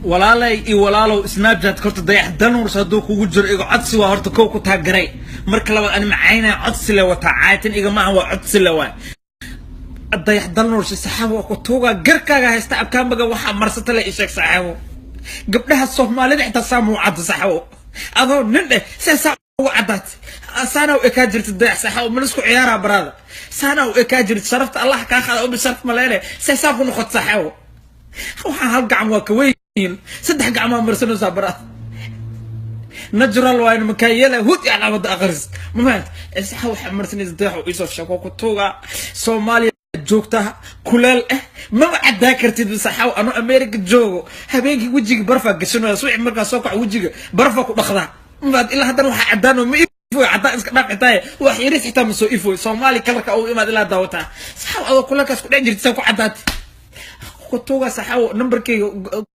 walaalay walaalow snapchat korta dayax danuur sadoo kugu jiro iga codsi waa horta koow ku taageeray marka labaad aan macayna codsi la wata caatin iga ma waa codsi la waa dayax danuur saxaabo ku tuuga garkaaga haysta akaamaga waxa marsata la isheeg saxaabo gabdhaha Soomaalida inta saamu cad saxaabo adoo nin saasa ugu cadaat asana oo ka jirto dayax saxaabo ma isku ciyaara barada sana oo ka jirto sharafta Allah ka qaado oo bisharf maleene saasa ku noqot saxaabo waxa hal gacmo waa ka weyn saddex gacmo marsano sabra natural wine makayela hudi ala wada aqris ma saxa waxa marsan isdeexo iso shaqo ku tuuga Soomaaliya joogta kuleel ma wada kartid saxa anu America joogo habeenki wajiga barfa gashano suuq marka soo kac wajiga barfa ku dhaqda ma ila hadan waxa cadaan ma ifo cadaan iska dhaqitay wax yiri xitaa ma soo ifo Soomaali kalarka oo imaad ila daawata saxa adoo kulakaas ku dhex jirtay ku cadaad ku tuuga saxa numberkayga